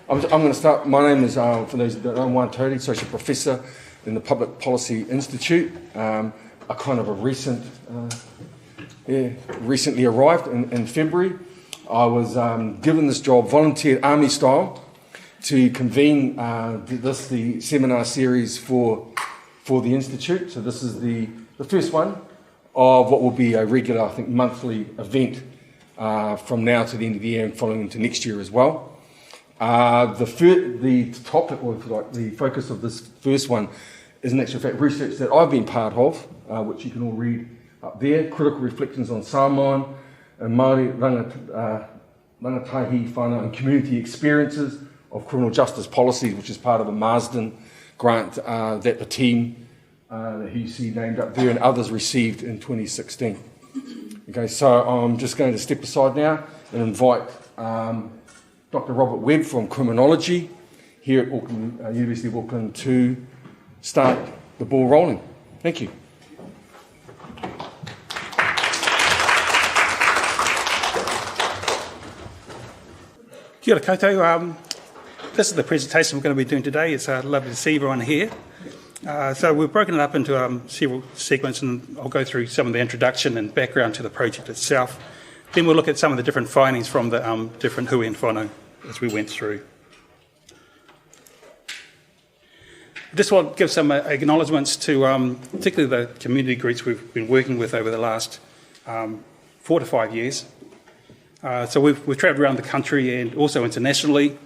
I'm going to start. My name is, for those that don't know, Juan Tauri, Associate Professor in the Public Policy Institute. A kind of a recently arrived in February. I was given this job, volunteered army style, to convene the seminar series for the Institute. So this is the first one of what will be a regular, I think, monthly event from now to the end of the year and following into next year as well. The topic, or the focus of this first one, is in actual fact research that I've been part of, which you can all read up there. Critical reflections on Samoan and Māori Rangatahi, whānau and community experiences of criminal justice policies, which is part of the Marsden Grant that the team that you see named up there and others received in 2016. Okay, so I'm just going to step aside now and invite Dr. Robert Webb from Criminology here at Auckland, University of Auckland to start the ball rolling. Thank you. Kia ora koutou. This is the presentation we're going to be doing today. It's lovely to see everyone here. So we've broken it up into several segments, and I'll go through some of the introduction and background to the project itself. Then we'll look at some of the different findings from the different hui and whānau as we went through. This will give some acknowledgements to particularly the community groups we've been working with over the last 4 to 5 years. So we've travelled around the country and also internationally.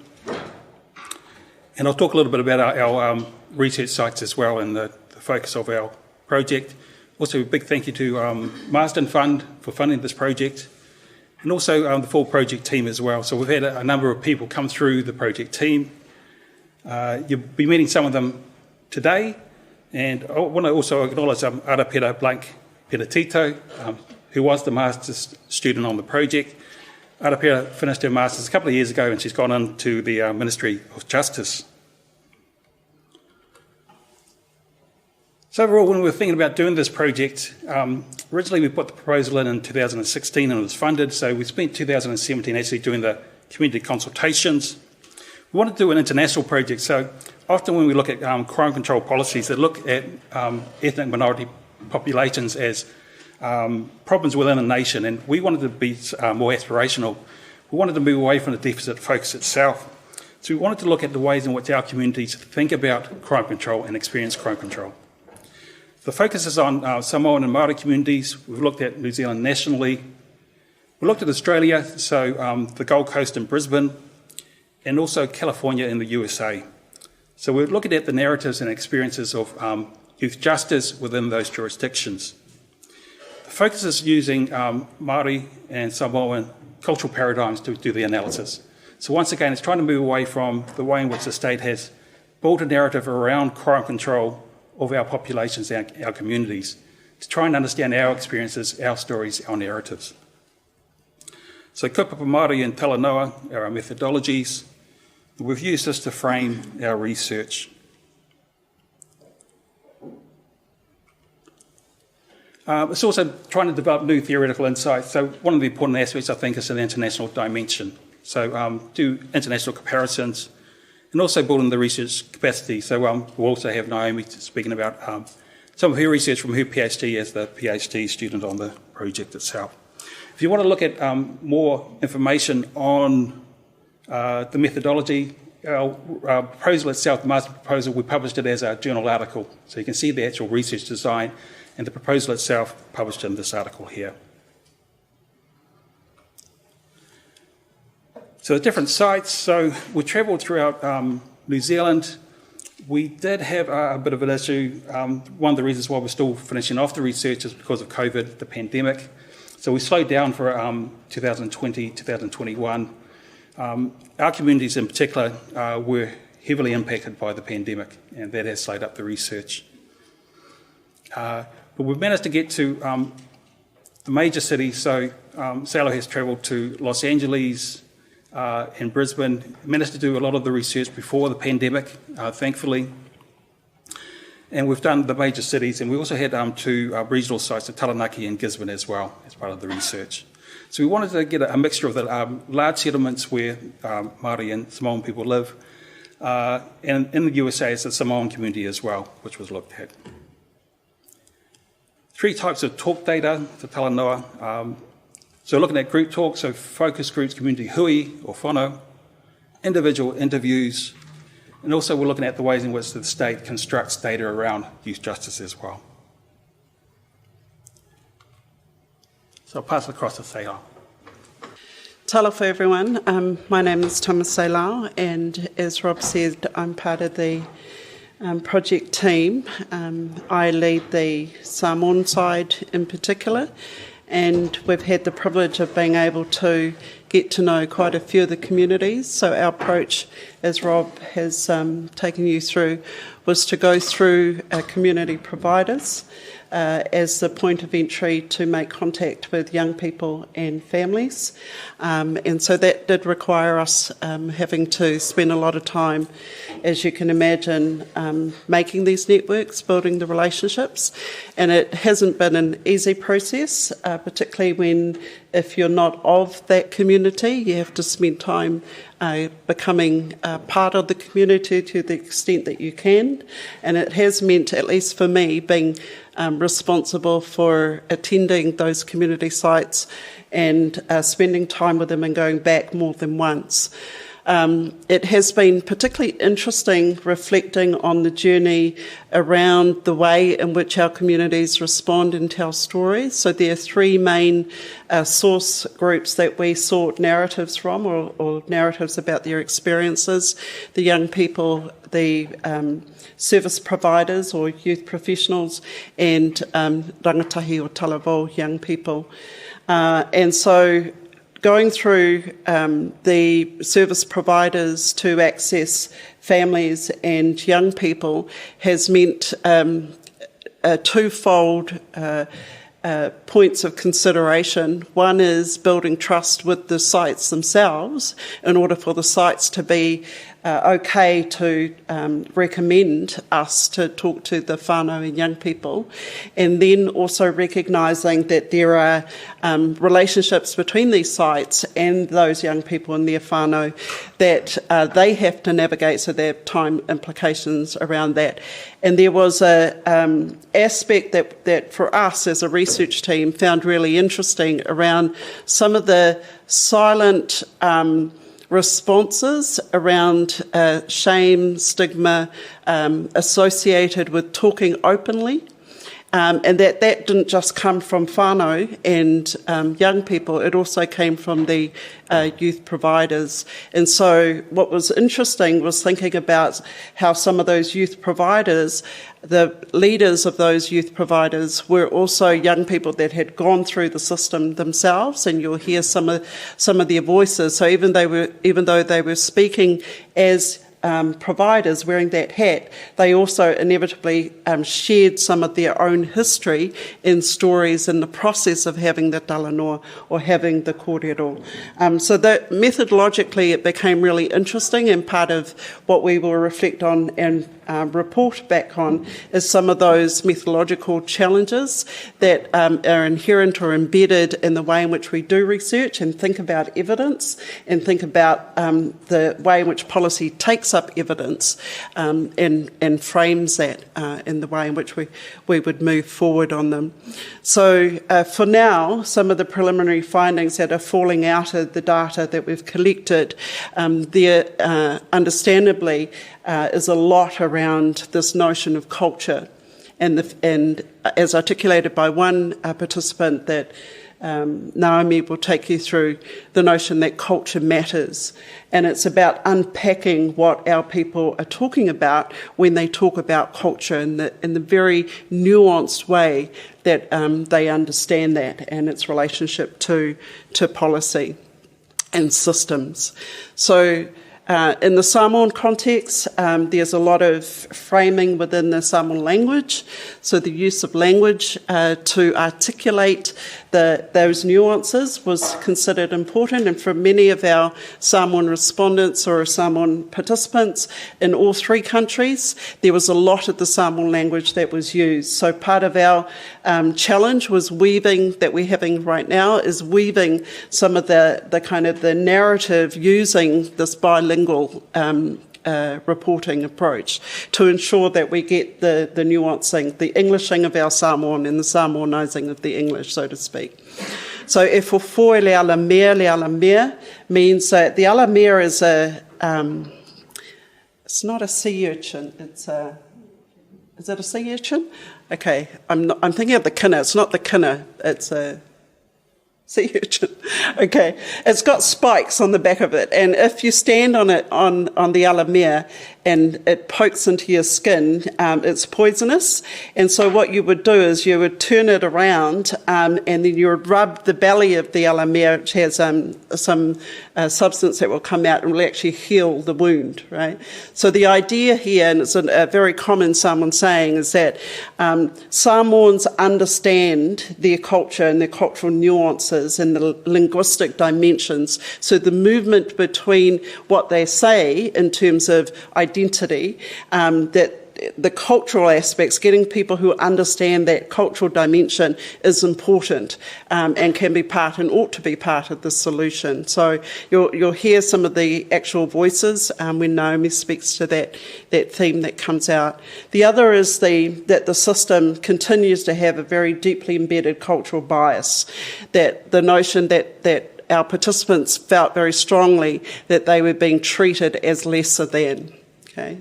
And I'll talk a little bit about our research sites as well and the focus of our project. Also a big thank you to Marsden Fund for funding this project, and also the full project team as well. So we've had a number of people come through the project team. You'll be meeting some of them today, and I want to also acknowledge Arapera Blank Peratito, who was the master's student on the project. Arapera finished her master's a couple of years ago, and she's gone into the Ministry of Justice. So overall, when we were thinking about doing this project, originally we put the proposal in 2016 and it was funded, so we spent 2017 actually doing the community consultations. We wanted to do an international project, so often when we look at crime control policies that look at ethnic minority populations as problems within a nation, and we wanted to be more aspirational. We wanted to move away from the deficit focus itself. So we wanted to look at the ways in which our communities think about crime control and experience crime control. The focus is on Samoan and Māori communities. We've looked at New Zealand nationally. We looked at Australia, so the Gold Coast and Brisbane, and also California in the USA. So we're looking at the narratives and experiences of youth justice within those jurisdictions. The focus is using Māori and Samoan cultural paradigms to do the analysis. So once again, it's trying to move away from the way in which the state has built a narrative around crime control of our populations, our communities, to try and understand our experiences, our stories, our narratives. So kaupapa Māori and Talanoa are our methodologies. We've used this to frame our research. It's also trying to develop new theoretical insights. So one of the important aspects, I think, is an international dimension. So do international comparisons, and also building the research capacity. So we'll also have Naomi speaking about some of her research from her PhD as the PhD student on the project itself. If you want to look at more information on the methodology, our proposal itself, the master proposal, we published it as a journal article. So you can see the actual research design and the proposal itself published in this article here. So the different sites, so we travelled throughout New Zealand. We did have a bit of an issue. One of the reasons why we're still finishing off the research is because of COVID, the pandemic. So we slowed down for 2020, 2021. Our communities in particular were heavily impacted by the pandemic, and that has slowed up the research. But we've managed to get to the major cities. So Sailor has travelled to Los Angeles, in Brisbane, managed to do a lot of the research before the pandemic, thankfully. And we've done the major cities, and we also had two regional sites at Taranaki and Gisborne as well, as part of the research. So we wanted to get a mixture of the large settlements where Māori and Samoan people live, and in the USA it's the Samoan community as well, which was looked at. 3 types of talk data to talanoa. So looking at group talk, so focus groups, community hui or whānau, individual interviews, and also we're looking at the ways in which the state constructs data around youth justice as well. So I'll pass it across to Seila. Talofa everyone, my name is Tamasailau, and as Rob said, I'm part of the project team. I lead the Samoan side in particular, and we've had the privilege of being able to get to know quite a few of the communities. So our approach, as Rob has taken you through, was to go through community providers as the point of entry to make contact with young people and families. And so that did require us having to spend a lot of time, as you can imagine, making these networks, building the relationships. And it hasn't been an easy process, particularly when, if you're not of that community, you have to spend time becoming part of the community to the extent that you can. And it has meant, at least for me, being responsible for attending those community sites and spending time with them and going back more than once. It has been particularly interesting reflecting on the journey around the way in which our communities respond and tell stories. So there are 3 main source groups that we sought narratives from, or narratives about their experiences: the young people, the service providers or youth professionals, and rangatahi or talavo young people. And so going through the service providers to access families and young people has meant twofold points of consideration. One is building trust with the sites themselves in order for the sites to be okay to recommend us to talk to the whānau and young people, and then also recognising that there are relationships between these sites and those young people and their whānau that they have to navigate, so there are time implications around that. And there was an aspect that for us as a research team found really interesting around some of the silent responses around shame, stigma associated with talking openly. And that didn't just come from whānau and young people, it also came from the youth providers. And so what was interesting was thinking about how some of those youth providers, the leaders of those youth providers, were also young people that had gone through the system themselves, and you'll hear some of their voices. So even though they were speaking as providers wearing that hat, they also inevitably shared some of their own history in stories in the process of having the talanoa or having the kōrero. So that methodologically it became really interesting, and part of what we will reflect on and report back on is some of those methodological challenges that are inherent or embedded in the way in which we do research and think about evidence and think about the way in which policy takes up evidence and frames that in the way in which we would move forward on them. So for now, some of the preliminary findings that are falling out of the data that we've collected, there understandably is a lot around this notion of culture, and as articulated by one participant that Naomi will take you through, the notion that culture matters, and it's about unpacking what our people are talking about when they talk about culture in the very nuanced way that they understand that and its relationship to policy and systems. So In the Samoan context, there's a lot of framing within the Samoan language, so the use of language to articulate those nuances was considered important, and for many of our Samoan respondents or Samoan participants in all three countries, there was a lot of the Samoan language that was used. So part of our challenge was weaving, that we're having right now, is weaving some of the kind of the narrative using this bilingual reporting approach to ensure that we get the nuancing, the Englishing of our Samoan and the Samoanising of the English, so to speak. So e fofo le alamea means that the alamea is it's not a sea urchin, it's a, is it a sea urchin? Okay, I'm thinking of the kinna, it's not the kinna, it's a sea urchin. Okay, it's got spikes on the back of it, and if you stand on it on the alamea and it pokes into your skin, it's poisonous. And so what you would do is you would turn it around and then you would rub the belly of the alamea, which has some substance that will come out and will actually heal the wound, right? So the idea here, and it's a very common Samoan saying, is that Samoans understand their culture and their cultural nuances and the linguistic dimensions. So the movement between what they say in terms of identity, that the cultural aspects, getting people who understand that cultural dimension is important and can be part and ought to be part of the solution. So you'll hear some of the actual voices when Naomi speaks to that theme that comes out. The other is that the system continues to have a very deeply embedded cultural bias, that the notion that our participants felt very strongly that they were being treated as lesser than. Okay.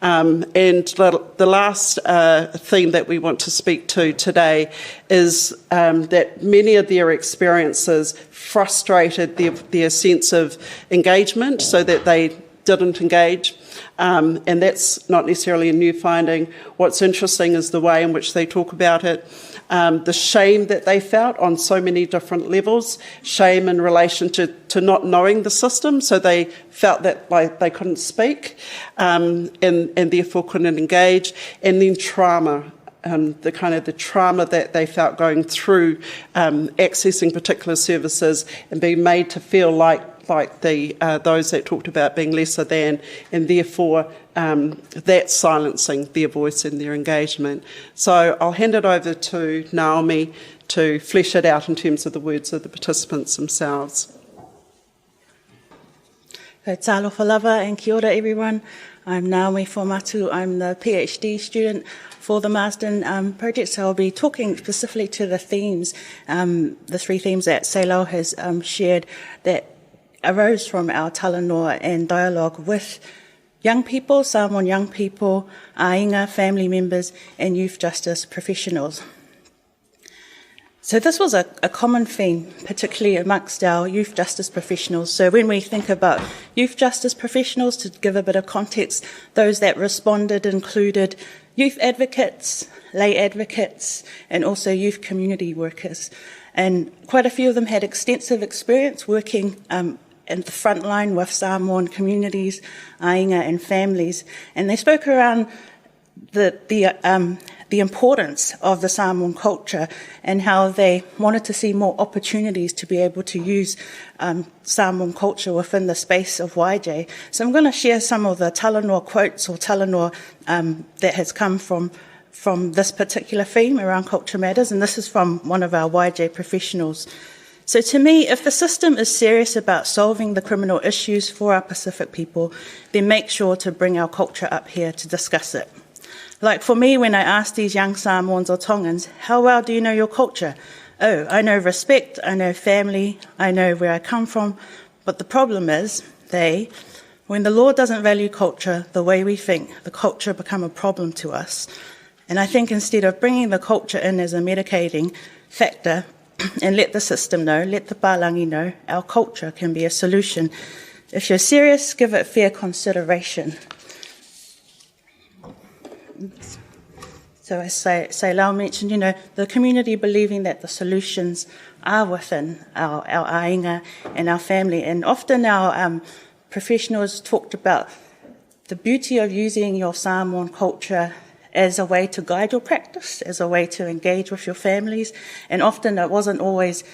And the last theme that we want to speak to today is that many of their experiences frustrated their sense of engagement, so that they didn't engage. And that's not necessarily a new finding. What's interesting is the way in which they talk about it. The shame that they felt on so many different levels, shame in relation to not knowing the system, so they felt that they couldn't speak and therefore couldn't engage, and then trauma. The trauma that they felt going through accessing particular services and being made to feel like those that talked about being lesser than, and therefore that's silencing their voice and their engagement. So I'll hand it over to Naomi to flesh it out in terms of the words of the participants themselves. Talofa lava and kia ora everyone. I'm Naomi Fuamatu. I'm the PhD student for the Marsden project, so I'll be talking specifically to the themes, the three themes that Sailao has shared that arose from our talanoa and dialogue with young people, Samoan young people, ainga, family members, and youth justice professionals. So this was a common theme, particularly amongst our youth justice professionals. So when we think about youth justice professionals, to give a bit of context, those that responded included youth advocates, lay advocates, and also youth community workers. And quite a few of them had extensive experience working in the front line with Samoan communities, ainga and families. And they spoke around the importance of the Samoan culture and how they wanted to see more opportunities to be able to use Samoan culture within the space of YJ. So I'm going to share some of the talanoa quotes or talanoa that has come from this particular theme around culture matters, and this is from one of our YJ professionals. So to me, if the system is serious about solving the criminal issues for our Pacific people, then make sure to bring our culture up here to discuss it. Like for me, when I ask these young Samoans or Tongans, how well do you know your culture? Oh, I know respect, I know family, I know where I come from. But the problem is, when the law doesn't value culture the way we think, the culture become a problem to us. And I think instead of bringing the culture in as a medicating factor, and let the system know, let the Palangi know, our culture can be a solution. If you're serious, give it fair consideration. So as Sailao mentioned, the community believing that the solutions are within our ainga and our family. And often our professionals talked about the beauty of using your Samoan culture as a way to guide your practice, as a way to engage with your families, and often it wasn't always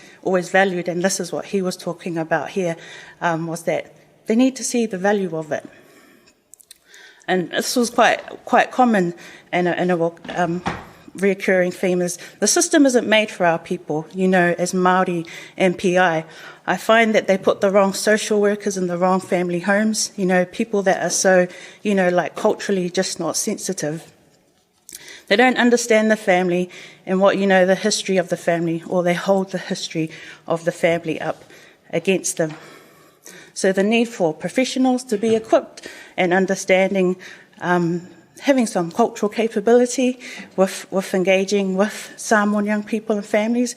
valued, and this is what he was talking about here, was that they need to see the value of it. And this was quite common and a reoccurring theme is the system isn't made for our people, as Māori and PI. I find that they put the wrong social workers in the wrong family homes, people that are so, culturally just not sensitive. They don't understand the family and the history of the family, or they hold the history of the family up against them. So the need for professionals to be equipped and understanding, having some cultural capability with engaging with Samoan young people and families.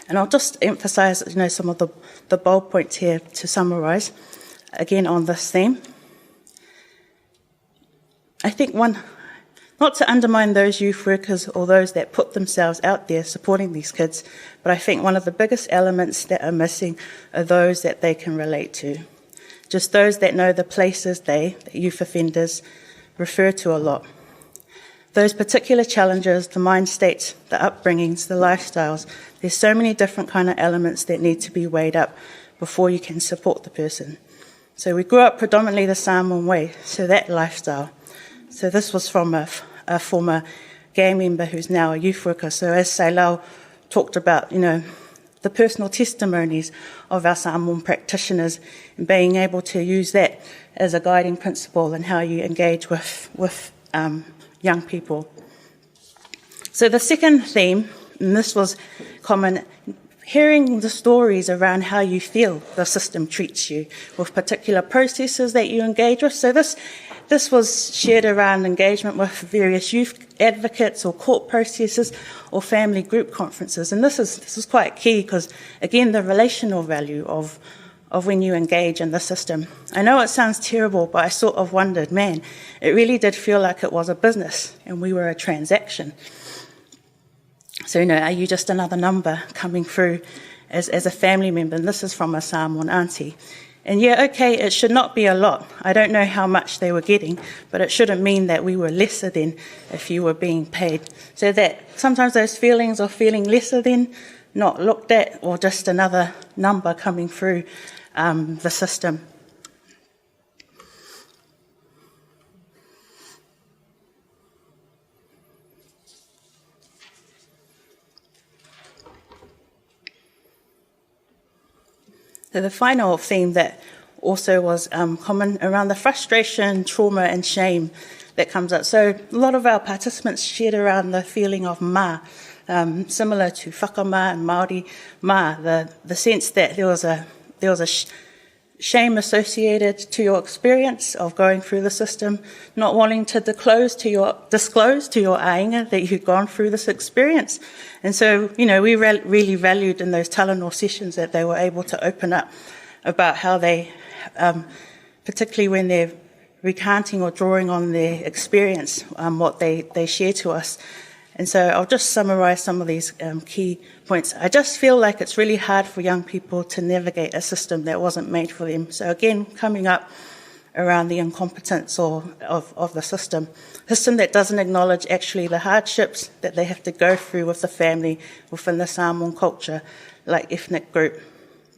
And I'll just emphasise, some of the bold points here to summarise, again on this theme. I think not to undermine those youth workers or those that put themselves out there supporting these kids, but I think one of the biggest elements that are missing are those that they can relate to. Just those that know the places that youth offenders refer to a lot. Those particular challenges, the mind states, the upbringings, the lifestyles, there's so many different kind of elements that need to be weighed up before you can support the person. So we grew up predominantly the Samoan way, so that lifestyle. So this was from a former gang member who's now a youth worker. So as Sailao talked about, the personal testimonies of our Samoan practitioners and being able to use that as a guiding principle in how you engage with young people. So the second theme, and this was common, hearing the stories around how you feel the system treats you with particular processes that you engage with. So this was shared around engagement with various youth advocates or court processes or family group conferences. And this is quite key because, again, the relational value of when you engage in the system. I know it sounds terrible, but I sort of wondered, man, it really did feel like it was a business and we were a transaction. So, are you just another number coming through as a family member? And this is from a Samoan auntie. And yeah, okay, it should not be a lot. I don't know how much they were getting, but it shouldn't mean that we were lesser than if you were being paid. So that sometimes those feelings of feeling lesser than, not looked at, or just another number coming through the system. So the final theme that also was common around the frustration, trauma and shame that comes up. So a lot of our participants shared around the feeling of mā, similar to whakamā and Māori mā, the sense that there was a shame associated to your experience of going through the system, not wanting to disclose to your ainga that you'd gone through this experience. And so, we really valued in those talanoa sessions that they were able to open up about how they, particularly when they're recanting or drawing on their experience, what they share to us. And so I'll just summarise some of these key points. I just feel like it's really hard for young people to navigate a system that wasn't made for them. So again, coming up around the incompetence of the system that doesn't acknowledge actually the hardships that they have to go through with the family within the Samoan culture, like ethnic group,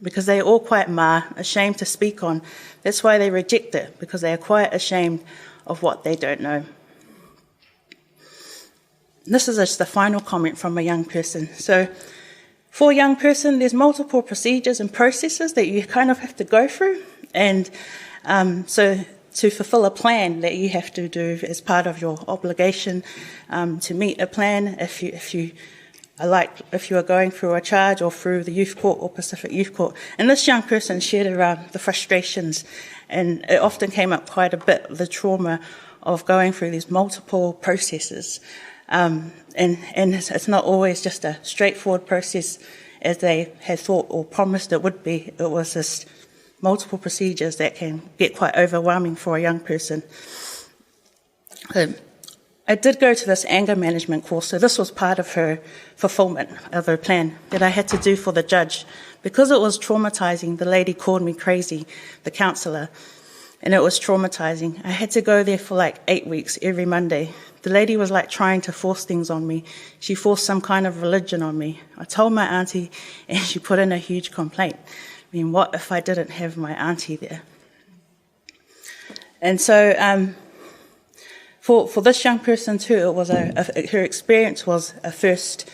because they're all quite ashamed to speak on. That's why they reject it, because they are quite ashamed of what they don't know. This is just the final comment from a young person. So for a young person, there's multiple procedures and processes that you kind of have to go through. And so to fulfill a plan that you have to do as part of your obligation to meet a plan, if you are going through a charge or through the youth court or Pacific Youth Court. And this young person shared around the frustrations, and it often came up quite a bit, the trauma of going through these multiple processes. And it's not always just a straightforward process as they had thought or promised it would be. It was just multiple procedures that can get quite overwhelming for a young person. I did go to this anger management course, so this was part of her fulfillment of her plan that I had to do for the judge. Because it was traumatizing, the lady called me crazy, the counsellor, and it was traumatizing. I had to go there for like 8 weeks every Monday. The lady was like trying to force things on me. She forced some kind of religion on me. I told my auntie, and she put in a huge complaint. I mean, what if I didn't have my auntie there? And so for this young person too, it was her experience was her first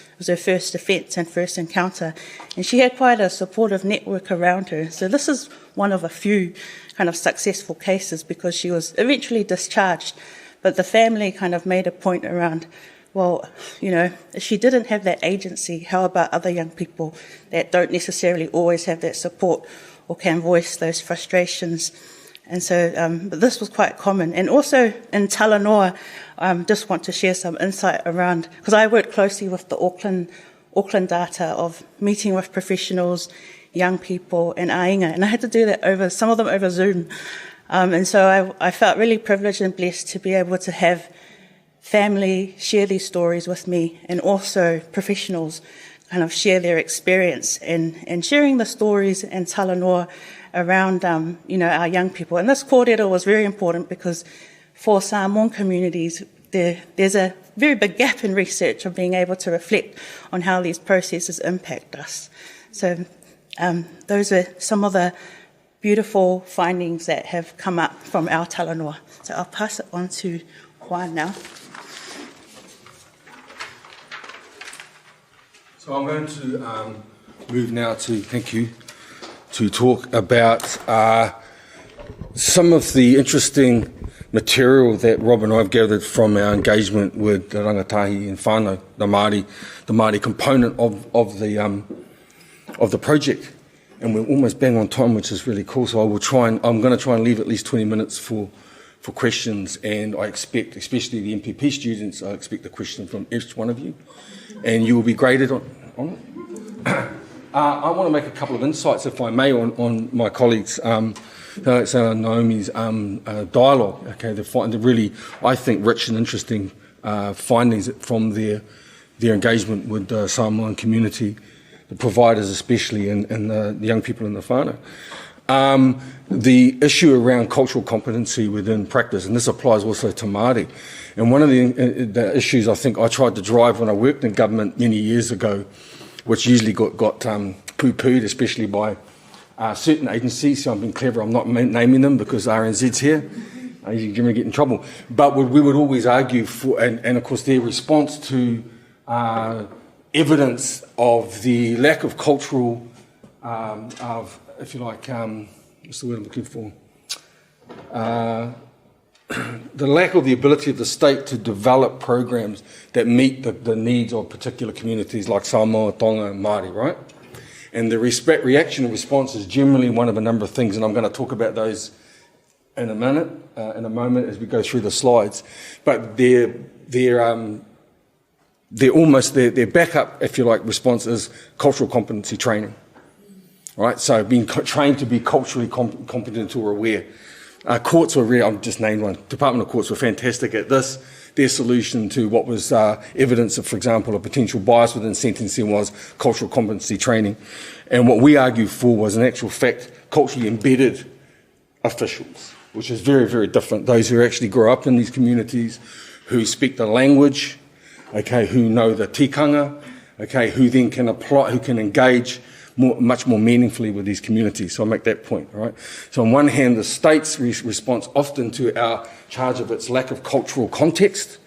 offence and first encounter, and she had quite a supportive network around her. So this is one of a few kind of successful cases, because she was eventually discharged, but the family kind of made a point around, well, you know, if she didn't have that agency, how about other young people that don't necessarily always have that support or can voice those frustrations? And so but this was quite common. And also in Talanoa, just want to share some insight around, because I worked closely with the Auckland data of meeting with professionals, young people, and ainga, and I had to do that some of them over Zoom. And so I felt really privileged and blessed to be able to have family share these stories with me, and also professionals kind of share their experience and sharing the stories in Talanoa around, our young people. And this kōrero was very important, because for Samoan communities, there's a very big gap in research of being able to reflect on how these processes impact us. So those are some of the beautiful findings that have come up from our Talanoa. So I'll pass it on to Juan now. So I'm going to move now to talk about some of the interesting material that Rob and I have gathered from our engagement with the rangatahi and whānau, the Māori component of the project. And we're almost bang on time, which is really cool. So I'm going to try and leave at least 20 minutes for questions, and I expect, especially the MPP students, I expect a question from each one of you, and you will be graded on it. I want to make a couple of insights, if I may, on my colleagues, Naomi's dialogue. Okay, the really, I think, rich and interesting findings from their engagement with the Samoan community, the providers especially, and the young people in the whānau. The issue around cultural competency within practice, and this applies also to Māori. And one of the issues I think I tried to drive when I worked in government many years ago, which usually got poo-pooed, especially by certain agencies. So I'm being clever, I'm not naming them because RNZ's here. You generally get in trouble. But we would always argue for, and of course their response to evidence of the lack of cultural, if you like, what's the word I'm looking for? The lack of the ability of the state to develop programs that meet the needs of particular communities like Samoa, Tonga, and Māori, right? And the reaction and response is generally one of a number of things, and I'm going to talk about those in a moment as we go through the slides. But their backup, if you like, response is cultural competency training. All right, so being trained to be culturally competent or aware. Courts were really, I've just named one, Department of Courts were fantastic at this. Their solution to what was evidence of, for example, a potential bias within sentencing was cultural competency training. And what we argued for was, in actual fact, culturally embedded officials, which is very, very different. Those who actually grow up in these communities, who speak the language, okay, who know the tikanga, okay, who then can apply, who can engage much more meaningfully with these communities. So I'll make that point, all right? So on one hand, the state's response often to our charge of its lack of cultural context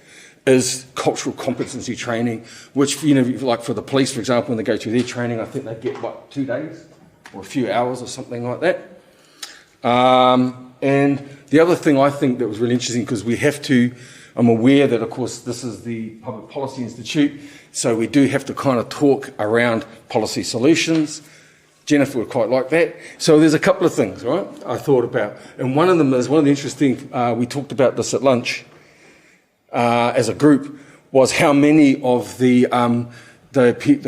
is cultural competency training, which, like for the police, for example, when they go through their training, I think they get, 2 days or a few hours or something like that. And the other thing I think that was really interesting, because I'm aware that, of course, this is the Public Policy Institute, so we do have to kind of talk around policy solutions. Jennifer would quite like that. So there's a couple of things, right, I thought about. And one of them is, one of the interesting, we talked about this at lunch as a group, was how many of the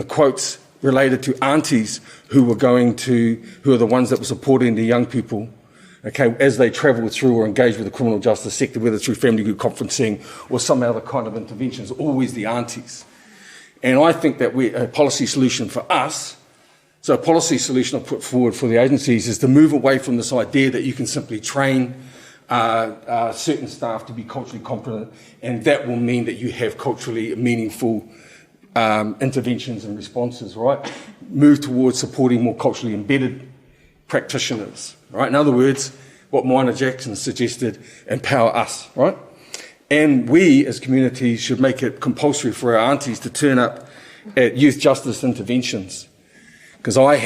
quotes related to aunties who are the ones that were supporting the young people, okay, as they travel through or engage with the criminal justice sector, whether through family group conferencing or some other kind of interventions, always the aunties. And I think that a policy solution for us, so a policy solution I've put forward for the agencies is to move away from this idea that you can simply train certain staff to be culturally competent, and that will mean that you have culturally meaningful interventions and responses, right? Move towards supporting more culturally embedded practitioners, right? In other words, what Minor Jackson suggested, empower us, right? And we as communities should make it compulsory for our aunties to turn up at youth justice interventions. Because my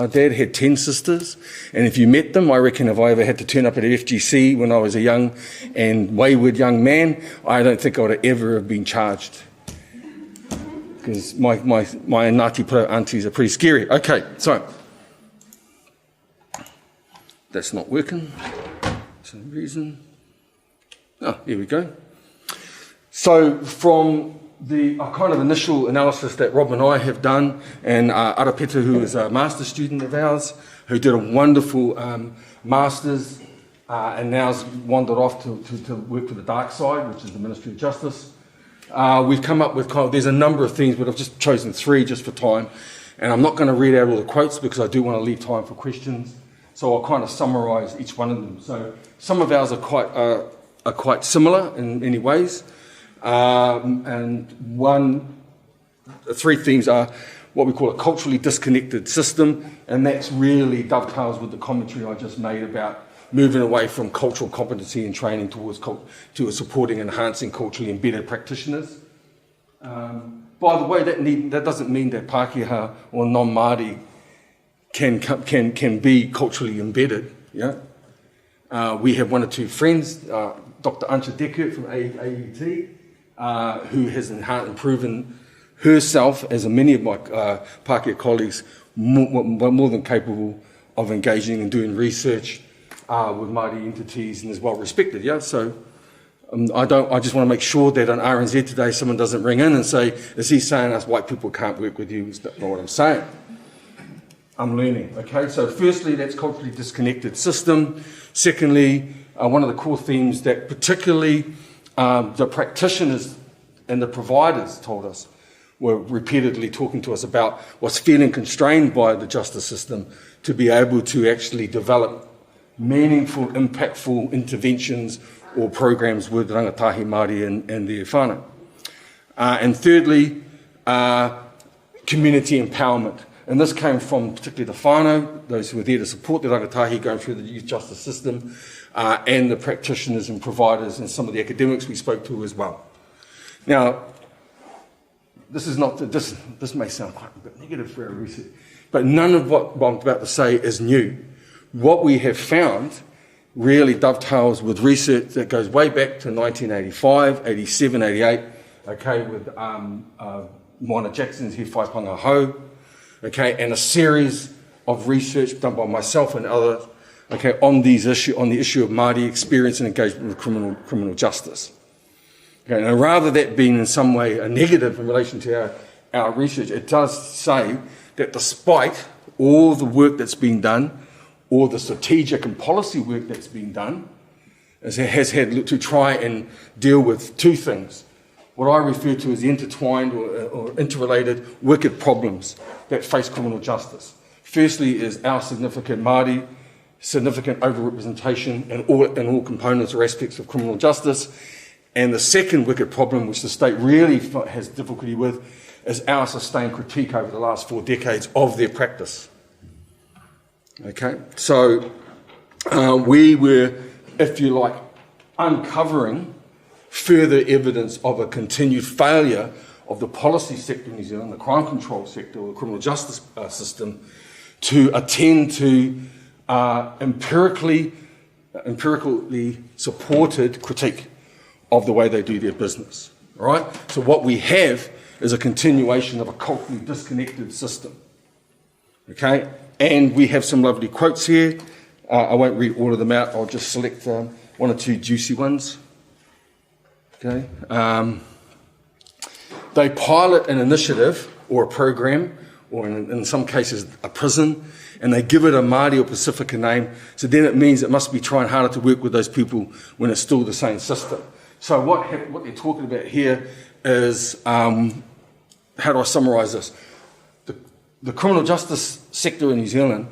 dad had 10 sisters, and if you met them, I reckon if I ever had to turn up at FGC when I was a young and wayward young man, I don't think I would have ever have been charged. Because my Ngāti Porou aunties are pretty scary. Okay, so that's not working. Some reason. Oh, here we go. So from the kind of initial analysis that Rob and I have done, and Arapetu, who is a master's student of ours, who did a wonderful master's and now's wandered off to work for the dark side, which is the Ministry of Justice. We've come up with there's a number of things, but I've just chosen 3 just for time. And I'm not going to read out all the quotes because I do want to leave time for questions. So I'll kind of summarise each one of them. So some of ours are quite similar in many ways. And 3 themes are what we call a culturally disconnected system, and that's really dovetails with the commentary I just made about moving away from cultural competency and training towards supporting and enhancing culturally embedded practitioners. By the way, that doesn't mean that Pākehā or non-Māori can be culturally embedded. Yeah, we have 1 or 2 friends, Dr. Antje Deckert from AUT, who has proven herself, as many of my Pākehā colleagues, more than capable of engaging and doing research with Māori entities and is well respected. Yeah, so I just want to make sure that on RNZ today someone doesn't ring in and say, "Is he saying us white people can't work with you?" That's not what I'm saying. I'm learning. Okay, so firstly, that's culturally disconnected system. Secondly, one of the core themes that particularly the practitioners and the providers told us were repeatedly talking to us about was feeling constrained by the justice system to be able to actually develop meaningful, impactful interventions or programs with rangatahi Māori and their whānau. And thirdly, community empowerment. And this came from particularly the whānau, those who were there to support the rangatahi going through the youth justice system, and the practitioners and providers and some of the academics we spoke to as well. Now, this may sound quite a bit negative for our research, but none of what I'm about to say is new. What we have found really dovetails with research that goes way back to 1985, 87, 88, okay, with Moana Jackson's He Whai Panga Hau, okay, and a series of research done by myself and others, okay, on the issue of Māori experience and engagement with criminal justice. Okay, and rather that being in some way a negative in relation to our research, it does say that despite all the work that's been done, or the strategic and policy work that's been done, has had to try and deal with 2 things. What I refer to as the intertwined or interrelated wicked problems that face criminal justice. Firstly is our significant Māori, significant overrepresentation in all components or aspects of criminal justice. And the second wicked problem, which the state really has difficulty with, is our sustained critique over the last 4 decades of their practice. Okay, so we were, if you like, uncovering further evidence of a continued failure of the policy sector in New Zealand, the crime control sector or the criminal justice system, to attend to empirically supported critique of the way they do their business. All right? So what we have is a continuation of a culturally disconnected system. Okay? And we have some lovely quotes here. I won't read all of them out. I'll just select 1 or 2 juicy ones. Okay. They pilot an initiative or a program, or in some cases a prison, and they give it a Māori or Pacifica name, so then it means it must be trying harder to work with those people when it's still the same system. So what they're talking about here is, how do I summarise this? The criminal justice sector in New Zealand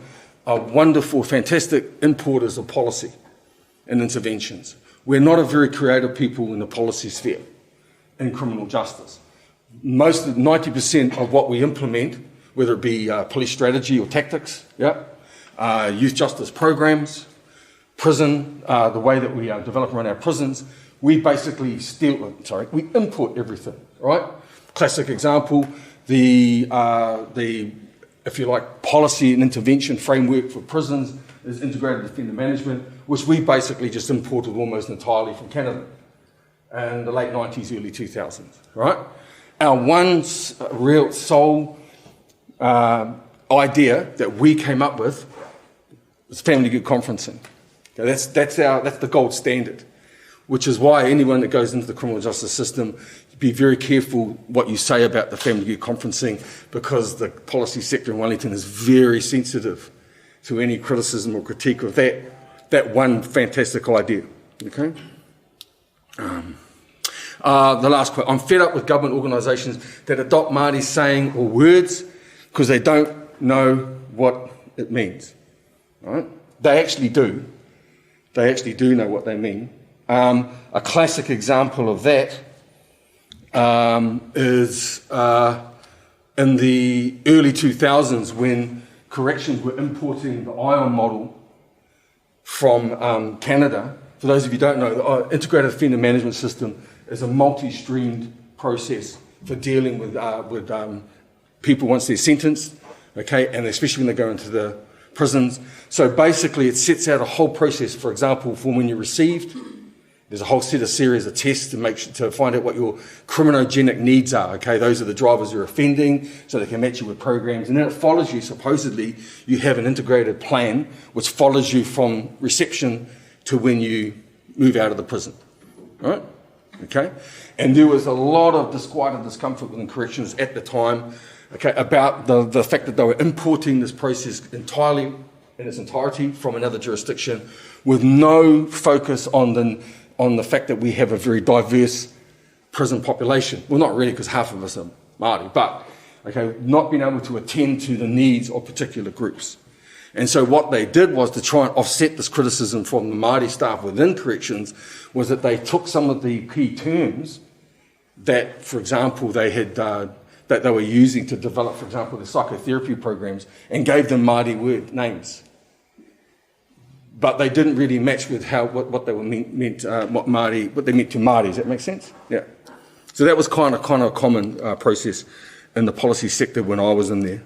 are wonderful, fantastic importers of policy and interventions. We're not a very creative people in the policy sphere in criminal justice. 90% of what we implement, whether it be police strategy or tactics, youth justice programs, prison, the way that we develop around our prisons, we basically we import everything, right? Classic example, the if you like, policy and intervention framework for prisons is integrated offender management, which we basically just imported almost entirely from Canada in the late 90s, early 2000s, right? Our one real sole idea that we came up with was family good conferencing. Okay, that's the gold standard, which is why anyone that goes into the criminal justice system, be very careful what you say about the family good conferencing, because the policy sector in Wellington is very sensitive to any criticism or critique of that one fantastic idea. Okay. The last quote: I'm fed up with government organisations that adopt Māori saying or words because they don't know what it means. Right? They actually do. They actually do know what they mean. A classic example of that is in the early 2000s when corrections were importing the ION model from Canada. For those of you who don't know, the Integrated Offender Management System is a multi-streamed process for dealing with people once they're sentenced, okay, and especially when they go into the prisons. So basically it sets out a whole process, for example, for when you're received. There's a whole series of tests to find out what your criminogenic needs are. Okay, those are the drivers you're offending, so they can match you with programs. And then it follows you. Supposedly, you have an integrated plan which follows you from reception to when you move out of the prison. Right? Okay, and there was a lot of disquiet and discomfort within corrections at the time. Okay, about the fact that they were importing this process entirely in its entirety from another jurisdiction, with no focus on the fact that we have a very diverse prison population. Well, not really, because half of us are Māori, but okay, not being able to attend to the needs of particular groups. And so what they did was to try and offset this criticism from the Māori staff within corrections, was that they took some of the key terms that, for example, they had that they were using to develop, for example, the psychotherapy programs, and gave them Māori word names. But they didn't really match with what they were what they meant to Māori. Does that make sense? Yeah. So that was kind of a common process in the policy sector when I was in there.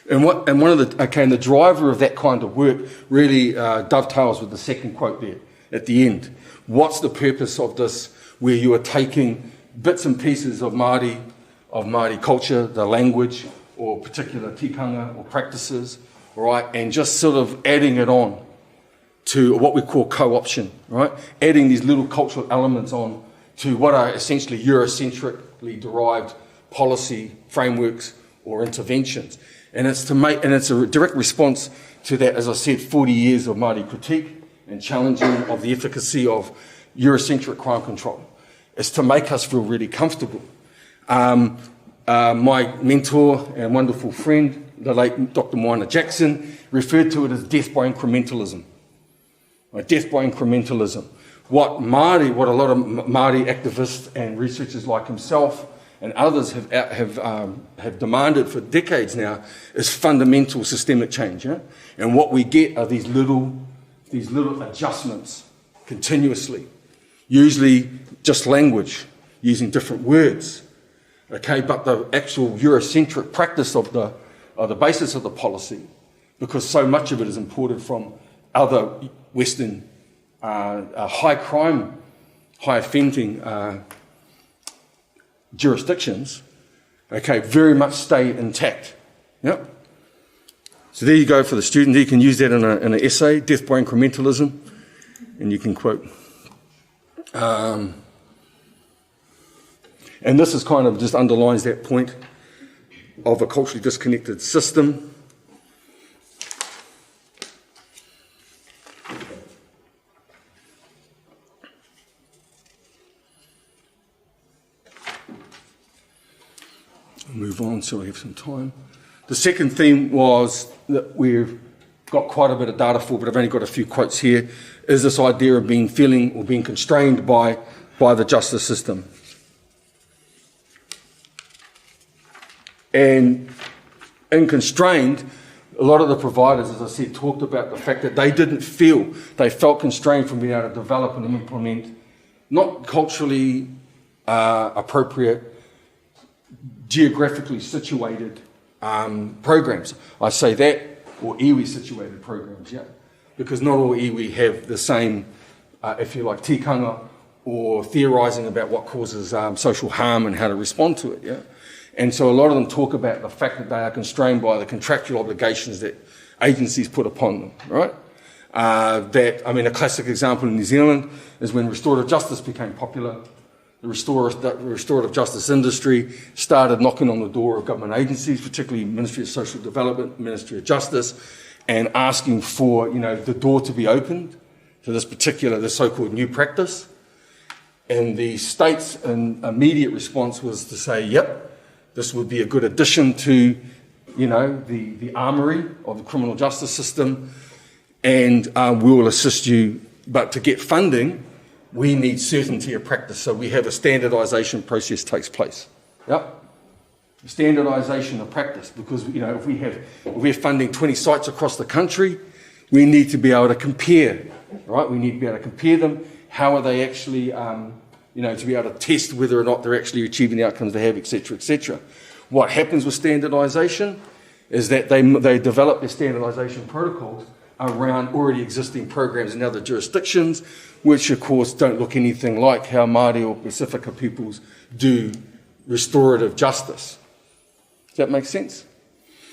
And the driver of that kind of work really dovetails with the second quote there at the end. What's the purpose of this, where you are taking bits and pieces of Māori culture, the language, or particular tikanga or practices, right, and just sort of adding it on to what we call co-option, right? Adding these little cultural elements on to what are essentially Eurocentrically derived policy frameworks or interventions. And it's a direct response to that, as I said, 40 years of Māori critique and challenging of the efficacy of Eurocentric crime control. It's to make us feel really comfortable. My mentor and wonderful friend, the late Dr. Moana Jackson, referred to it as death by incrementalism. Right? Death by incrementalism. What a lot of Māori activists and researchers like himself and others have demanded for decades now is fundamental systemic change. Yeah? And what we get are these little adjustments continuously, usually just language, using different words. Okay, but the actual Eurocentric practice of the basis of the policy, because so much of it is imported from other Western high crime, high offending jurisdictions, okay, very much stay intact. Yep. So there you go for the student. You can use that in an essay, Death by Incrementalism, and you can quote. And this is kind of just underlines that point of a culturally disconnected system. I'll move on so we have some time. The second theme was that we've got quite a bit of data for, but I've only got a few quotes here, is this idea of being constrained by the justice system. And in constrained, a lot of the providers, as I said, talked about the fact that they felt constrained from being able to develop and implement not culturally appropriate, geographically situated programs. I say that, or iwi situated programs, yeah, because not all iwi have the same, if you like, tikanga or theorising about what causes social harm and how to respond to it, yeah. And so a lot of them talk about the fact that they are constrained by the contractual obligations that agencies put upon them, right? A classic example in New Zealand is when restorative justice became popular. The restorative justice industry started knocking on the door of government agencies, particularly Ministry of Social Development, Ministry of Justice, and asking for, the door to be opened to the so-called new practice. And the state's immediate response was to say, yep, this would be a good addition to, the armoury of the criminal justice system, and we will assist you. But to get funding, we need certainty of practice. So we have a standardisation process takes place. Yep. Standardisation of practice, because, if we're funding 20 sites across the country, we need to be able to compare, right? We need to be able to compare them. How are they actually, to be able to test whether or not they're actually achieving the outcomes they have, etc., etc. What happens with standardisation is that they develop their standardisation protocols around already existing programs in other jurisdictions, which of course don't look anything like how Māori or Pacifica peoples do restorative justice. Does that make sense?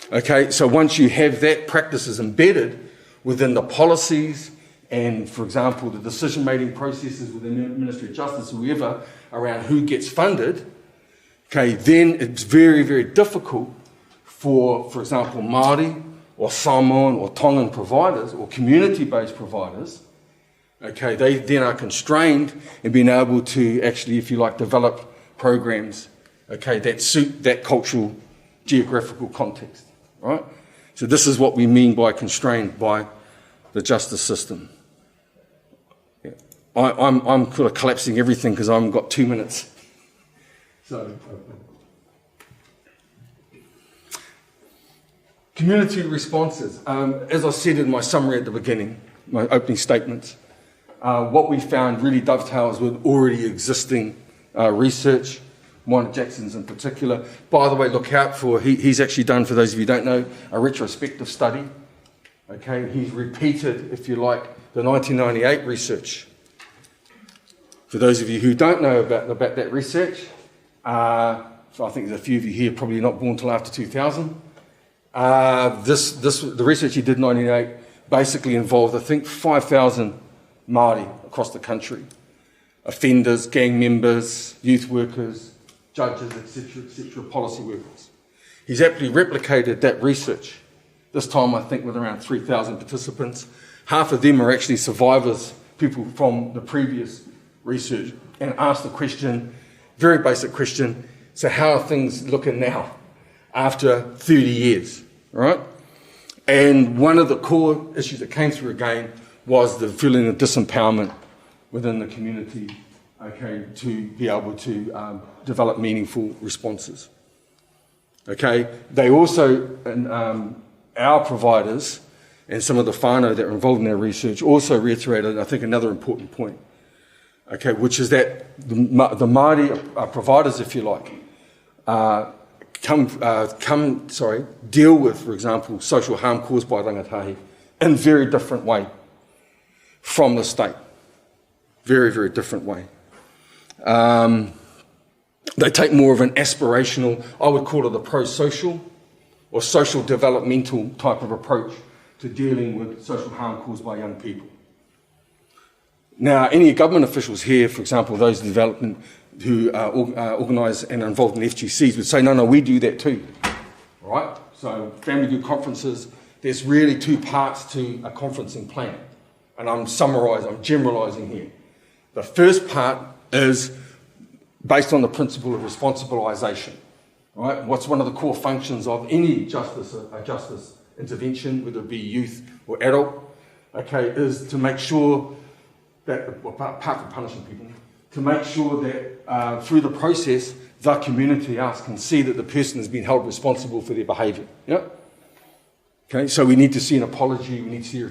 Okay, so once you have that practice is embedded within the policies and, for example, the decision-making processes within the Ministry of Justice or whoever around who gets funded, okay, then it's very, very difficult for example, Māori or Samoan or Tongan providers or community-based providers, okay, they then are constrained in being able to actually, if you like, develop programs, okay, that suit that cultural, geographical context, right? So this is what we mean by constrained by the justice system. Yeah. I'm kind of collapsing everything because I've got 2 minutes. So, community responses. As I said in my summary at the beginning, my opening statements, what we found really dovetails with already existing research, Moana Jackson's in particular. By the way, look out for, he's actually done, for those of you who don't know, a retrospective study. Okay, he's repeated, if you like, the 1998 research. For those of you who don't know about that research, so I think there's a few of you here probably not born till after 2000. The research he did in 1998 basically involved, I think, 5,000 Māori across the country. Offenders, gang members, youth workers, judges, etc., policy workers. He's actually replicated that research, this time I think with around 3,000 participants. Half of them are actually survivors, people from the previous research, and asked the question, very basic question, so how are things looking now after 30 years, right? And one of the core issues that came through again was the feeling of disempowerment within the community, okay, to be able to develop meaningful responses. Okay, they also, our providers and some of the whānau that are involved in their research also reiterated, I think, another important point, okay, which is that the Māori providers, if you like, deal with, for example, social harm caused by rangatahi in a very different way from the state. Very, very different way. They take more of an aspirational, I would call it a pro-social or social developmental type of approach to dealing with social harm caused by young people. Now, any government officials here, for example, those in development, who organise and are involved in FGCs would say, no, we do that too. All right? So family group conferences, there's really two parts to a conferencing plan. And I'm generalising here. The first part is based on the principle of responsibilisation. Right? What's one of the core functions of any justice intervention, whether it be youth or adult, okay, is to make sure that, apart from punishing people, to make sure that through the process, the community, us, can see that the person has been held responsible for their behaviour. Yeah? Okay, so we need to see an apology, we need to see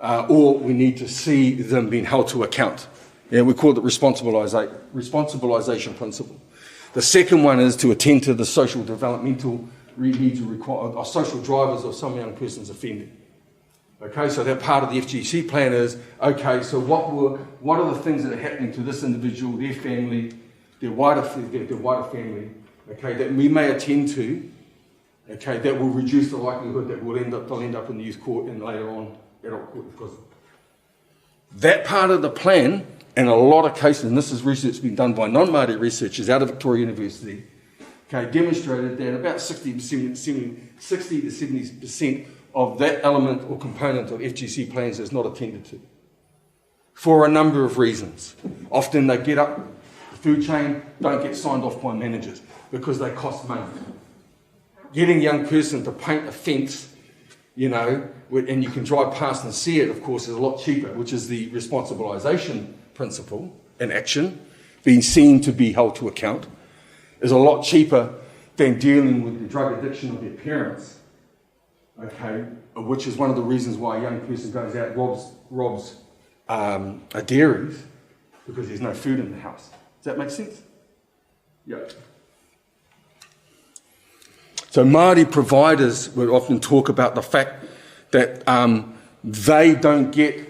or we need to see them being held to account. Yeah, we call it the responsibilisation principle. The second one is to attend to the social developmental needs or social drivers of some young person's offending. Okay, so that part of the FGC plan is, okay, so what are the things that are happening to this individual, their family, their wider family, okay, that we may attend to, okay, that will reduce the likelihood that they'll end up in the youth court and later on adult court because of that part of the plan. In a lot of cases, and this is research that's been done by non-Māori researchers out of Victoria University, okay, demonstrated that about 60 to 70% of that element or component of FGC plans is not attended to. For a number of reasons. Often they get up the food chain, don't get signed off by managers because they cost money. Getting a young person to paint a fence, and you can drive past and see it, of course, is a lot cheaper, which is the responsibilisation principle in action, being seen to be held to account, is a lot cheaper than dealing with the drug addiction of their parents, okay, which is one of the reasons why a young person goes out and robs a dairies, because there's no food in the house. Does that make sense? Yeah. So Māori providers would often talk about the fact that they don't get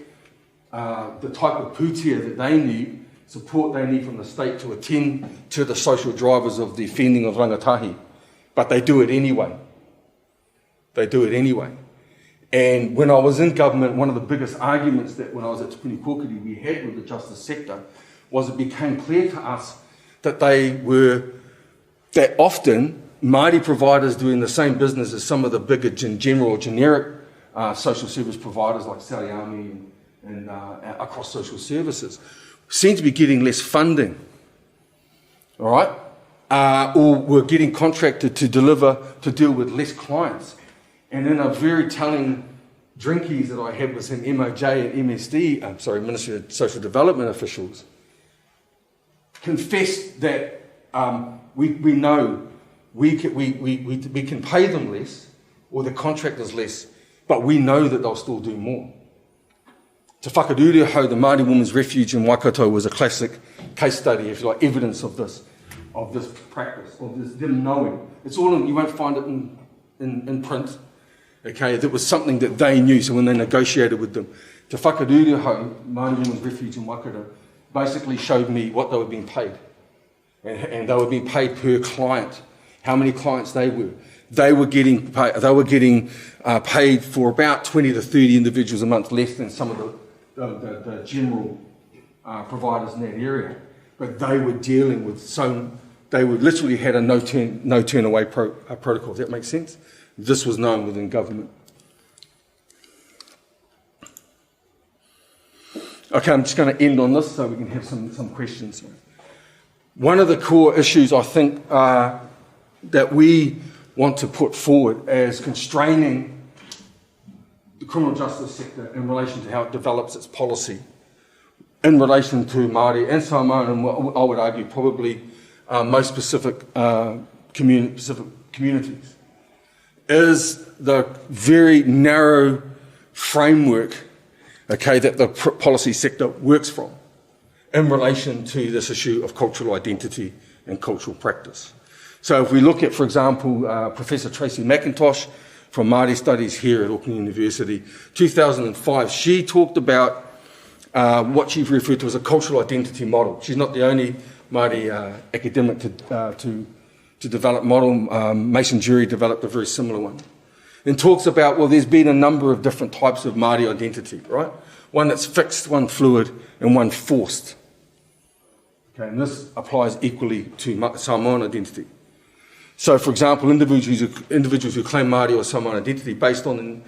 the type of pūtea that they need, support they need from the state to attend to the social drivers of the offending of rangatahi. But they do it anyway. And when I was in government, one of the biggest arguments that when I was at Te Puni Kōkiri we had with the justice sector was it became clear to us that that often Māori providers doing the same business as some of the bigger generic social service providers like Suaalli-Sauni and across social services seem to be getting less funding, all right? Or we're getting contracted to deal with less clients. And in a very telling drinkies that I had with some MOJ and MSD, Ministry of Social Development officials, confessed that we know we can pay them less, or the contractors less, but we know that they'll still do more. Te Whakaruruhau, the Māori Women's Refuge in Waikato, was a classic case study, if you like, evidence of this practice, of this them knowing. It's all you won't find it in print. Okay, that was something that they knew. So when they negotiated with them, Te Whakaruruhau, Māori Women's Refuge in Waikato, basically showed me what they were being paid, and they were being paid per client, how many clients they were. They were getting paid for about 20 to 30 individuals a month, less than some of the general providers in that area. But they were dealing with they would literally had a no turn away protocol. Does that make sense? This was known within government. Okay, I'm just going to end on this so we can have some questions. One of the core issues I think that we want to put forward as constraining the criminal justice sector in relation to how it develops its policy in relation to Māori and Samoan, and I would argue probably most specific communities, is the very narrow framework, okay, that the policy sector works from in relation to this issue of cultural identity and cultural practice. So if we look at, for example, Professor Tracy McIntosh from Māori Studies here at Auckland University, 2005, she talked about what she referred to as a cultural identity model. She's not the only Māori academic to develop model. Mason Jury developed a very similar one. And talks about, well, there's been a number of different types of Māori identity, right? One that's fixed, one fluid, and one forced. Okay, and this applies equally to Samoan identity. So, for example, individuals who claim Māori or Samoan identity based on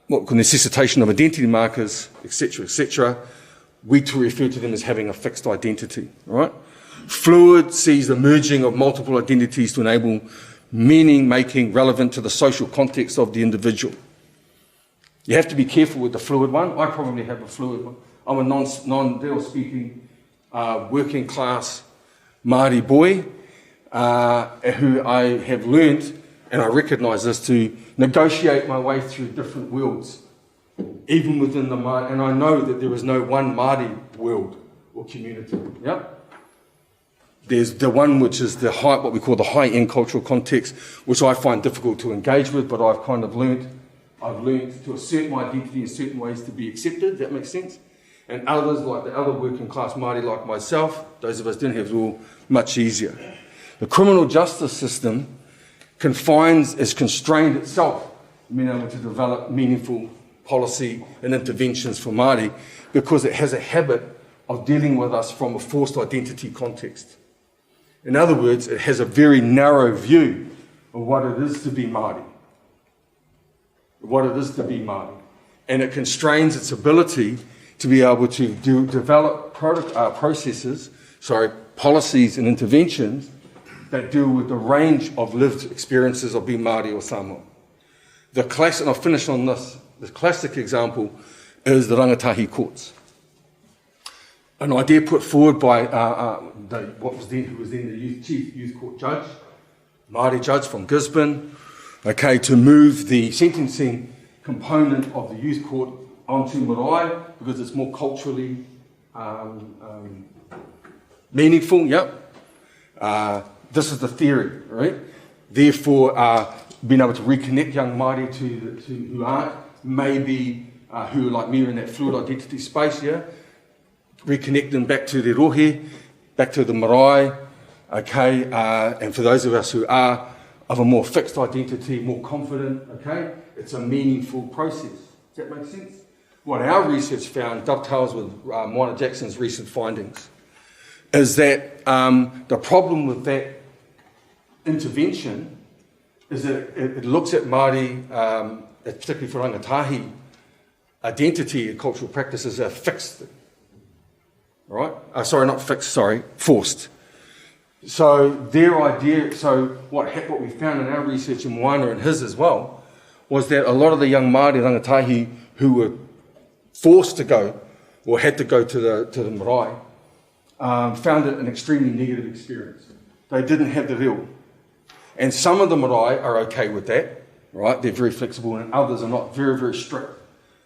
what necessitation of identity markers, etc., we to refer to them as having a fixed identity. All right? Fluid sees the merging of multiple identities to enable meaning making relevant to the social context of the individual. You have to be careful with the fluid one. I probably have a fluid one. I'm a non-Deo speaking, working class Māori boy who I have learned, and I recognise this, to negotiate my way through different worlds, even within the Māori. And I know that there is no one Māori world or community. Yeah? There's the one which is the high, what we call the high-end cultural context, which I find difficult to engage with, but I've kind of learned to assert my identity in certain ways to be accepted. Does that make sense? And others, like the other working class Māori like myself, those of us didn't have it all much easier. The criminal justice system has constrained itself in being able to develop meaningful policy and interventions for Māori because it has a habit of dealing with us from a forced identity context. In other words, it has a very narrow view of what it is to be Māori. And it constrains its ability to be able to develop policies and interventions that deal with the range of lived experiences of being Māori or Samoan. And I'll finish on this. The classic example is the rangatahi courts. An idea put forward by who was then the chief youth court judge, Māori judge from Gisborne, to move the sentencing component of the youth court onto marae because it's more culturally meaningful. This is the theory, right? Therefore, being able to reconnect young Māori to who aren't, maybe who like me are in that fluid identity space, reconnect them back to their rohe, back to the marae, and for those of us who are of a more fixed identity, more confident, it's a meaningful process. Does that make sense? What our research found dovetails with Moana Jackson's recent findings, is that the problem with that intervention is that it looks at Māori, particularly for rangatahi, identity and cultural practices are fixed. Right? Forced. So their idea, what we found in our research in Moana and his as well, was that a lot of the young Māori rangatahi who were forced to go, or had to go to the marae, found it an extremely negative experience. They didn't have the reo. And some of the marae are okay with that, right? They're very flexible, and others are not, very, very strict.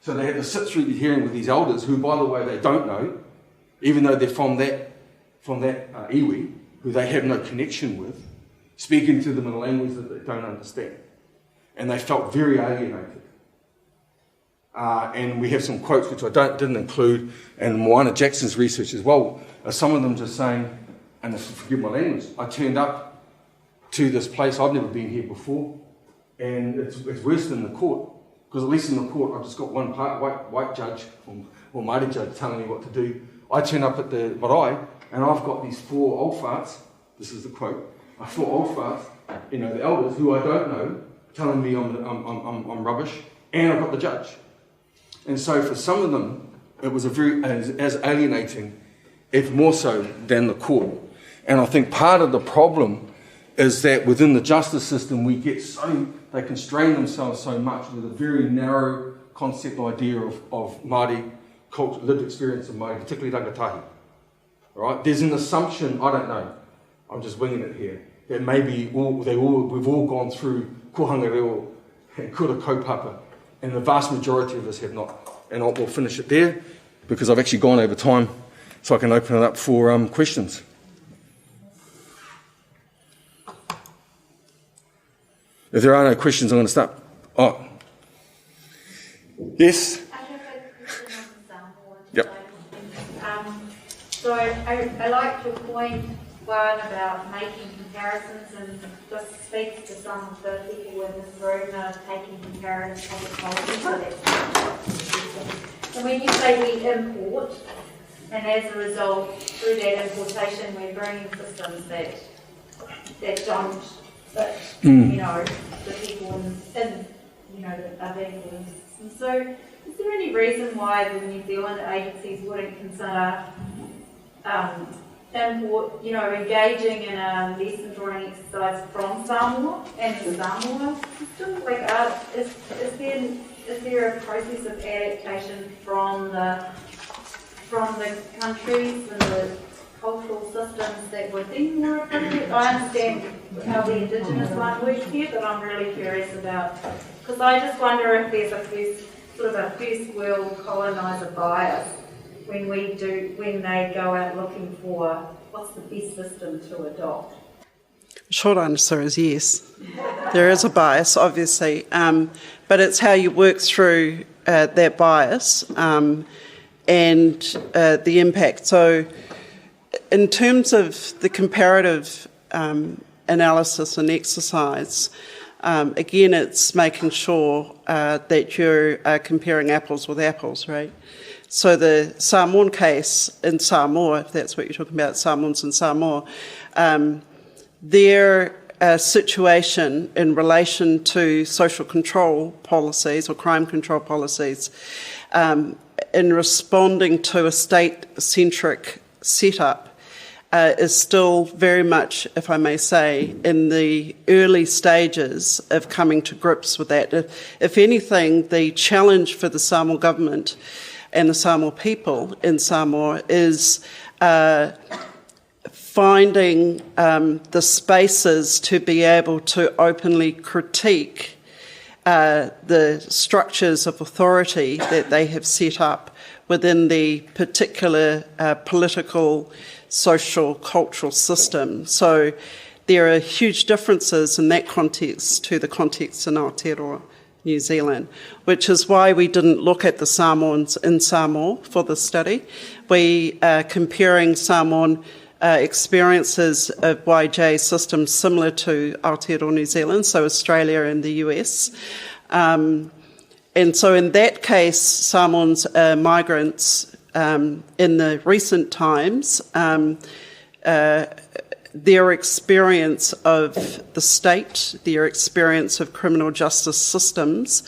So they had to sit through the hearing with these elders, who, by the way, they don't know, even though they're from that iwi, who they have no connection with, speaking to them in a language that they don't understand. And they felt very alienated. And we have some quotes which I didn't include, and Moana Jackson's research as well, some of them just saying, and forgive my language, I turned up to this place, I've never been here before, and it's worse than the court, because at least in the court I've just got one white judge or Māori judge telling me what to do. I turn up at the marae, and I've got these 4 old farts, this is the quote, 4 old farts, the elders who I don't know, telling me I'm rubbish, and I've got the judge. And so for some of them, it was as alienating, if more so, than the court. And I think part of the problem is that within the justice system, they constrain themselves so much with a very narrow concept idea of Māori culture, lived experience of Māori, particularly rangatahi. Right? There's an assumption, I don't know, I'm just winging it here, that maybe we've all gone through kohanga reo and kura kaupapa, and the vast majority of us have not. And we'll finish it there, because I've actually gone over time, so I can open it up for questions. If there are no questions, I'm going to start. Oh. Yes? I have a question on the sample. Yep. So I like your point, Juan, about making comparisons, and just speaks to some of the people in this room that are taking comparative public policy. So when you say we import, And as a result, through that importation, we're bringing systems that don't fit, the people in that are being put into systems. So, is there any reason why the New Zealand agencies wouldn't consider engaging in a lesson drawing exercise from Samoa and the Samoa system? Like, is there a process of adaptation from the countries and the cultural systems that would be more appropriate? I understand how the Indigenous one works here, but I'm really curious about, because I just wonder if there's a first world coloniser bias when they go out looking for what's the best system to adopt. Short answer is yes. There is a bias, obviously, but it's how you work through that bias and the impact. So in terms of the comparative analysis and exercise, again, it's making sure that you're comparing apples with apples, right? So the Samoan case in Samoa, if that's what you're talking about, Samoans in Samoa, their situation in relation to social control policies or crime control policies in responding to a state-centric setup is still very much, if I may say, in the early stages of coming to grips with that. If anything, the challenge for the Samoa government and the Samoa people in Samoa is finding the spaces to be able to openly critique the structures of authority that they have set up within the particular political, social, cultural system. So there are huge differences in that context to the context in Aotearoa New Zealand, which is why we didn't look at the Samoans in Samoa for the study. We are comparing Samoan experiences of YJ systems similar to Aotearoa New Zealand, so Australia and the US. And so in that case, Samoans are migrants in the recent times. Their experience of the state, their experience of criminal justice systems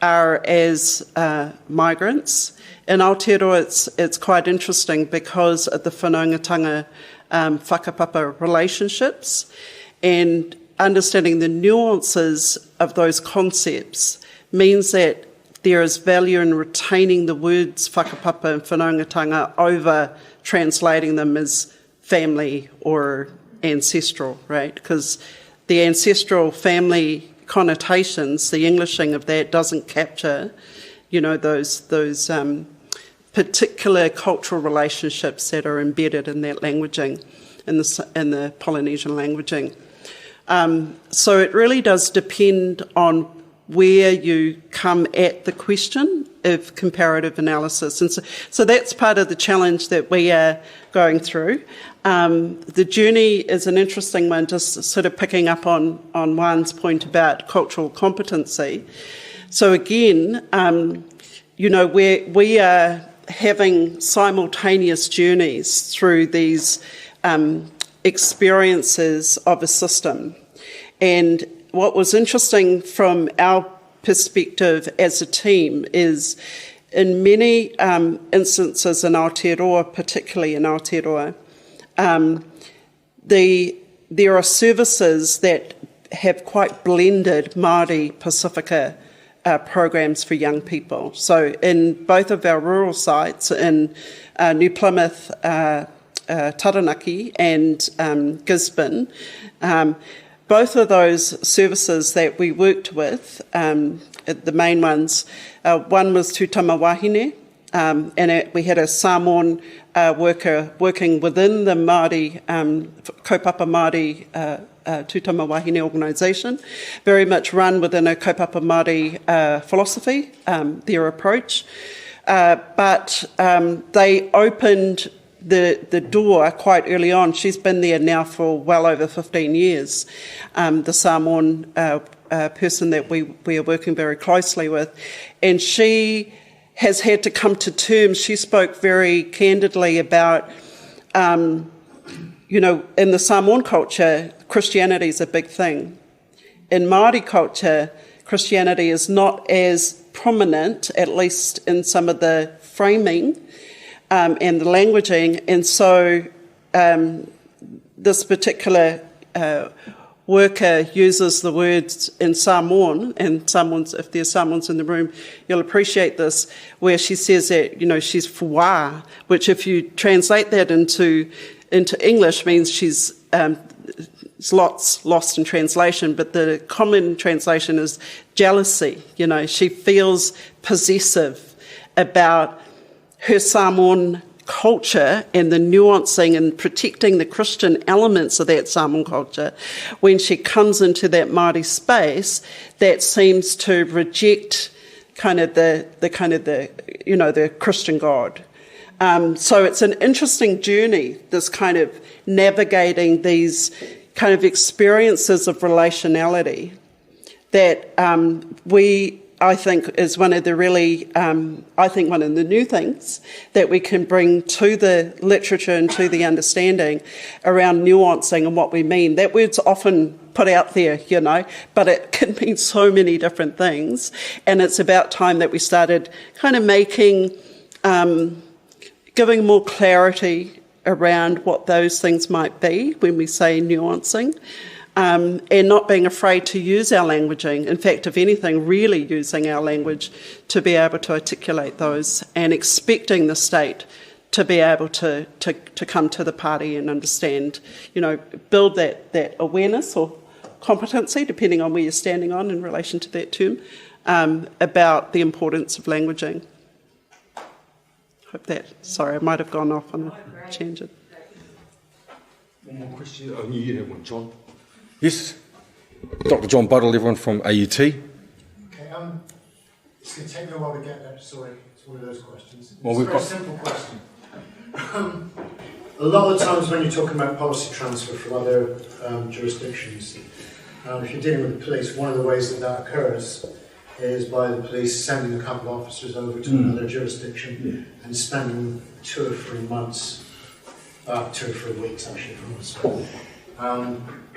are as migrants. In Aotearoa, it's quite interesting because of the whanaungatanga whakapapa relationships and understanding the nuances of those concepts means that there is value in retaining the words whakapapa and whanaungatanga over translating them as family or ancestral, right? Because the ancestral family connotations, the Englishing of that doesn't capture, those particular cultural relationships that are embedded in that languaging, in the Polynesian languaging. So it really does depend on where you come at the question of comparative analysis. And so that's part of the challenge that we are going through. The journey is an interesting one, just sort of picking up on Juan's point about cultural competency. So again, we are having simultaneous journeys through these experiences of a system. And what was interesting from our perspective as a team is in many instances in Aotearoa, particularly in Aotearoa, there are services that have quite blended Māori Pacifica programs for young people. So in both of our rural sites, in New Plymouth, Taranaki and Gisborne, both of those services that we worked with, the main ones, one was Tūtama Wahine, and we had a Samoan worker working within the Māori, kaupapa Māori Tūtama Wahine organisation, very much run within a kaupapa Māori philosophy, their approach. But they opened the door quite early on. She's been there now for well over 15 years, the Samoan person that we are working very closely with. And she has had to come to terms. She spoke very candidly about, in the Samoan culture, Christianity is a big thing. In Māori culture, Christianity is not as prominent, at least in some of the framing and the languaging, and so this particular worker uses the words in Samoan, and Samoans, if there's Samoans in the room, you'll appreciate this, where she says that, she's fuā, which if you translate that into English means she's, it's lost in translation, but the common translation is jealousy. She feels possessive about her Samoan culture and the nuancing and protecting the Christian elements of that Samoan culture. When she comes into that Māori space, that seems to reject the Christian God. So it's an interesting journey, this kind of navigating these kind of experiences of relationality that I think is one of the really, one of the new things that we can bring to the literature and to the understanding around nuancing and what we mean. That word's often put out there, but it can mean so many different things. And it's about time that we started kind of giving more clarity around what those things might be when we say nuancing. And not being afraid to use our languaging. In fact, if anything, really using our language to be able to articulate those, and expecting the state to be able to come to the party and understand, build that awareness or competency, depending on where you're standing on in relation to that term, about the importance of languaging. Sorry, I might have gone off on a tangent. One more question. Oh, you have one, John. Yes, Dr. John Buddle, everyone from AUT. Okay, it's going to take me a while to get there, sorry, it's one of those questions. It's a very simple question. A lot of the times when you're talking about policy transfer from other jurisdictions, if you're dealing with the police, one of the ways that occurs is by the police sending a couple of officers over to another jurisdiction and spending 2 or 3 months, 2 or 3 weeks actually,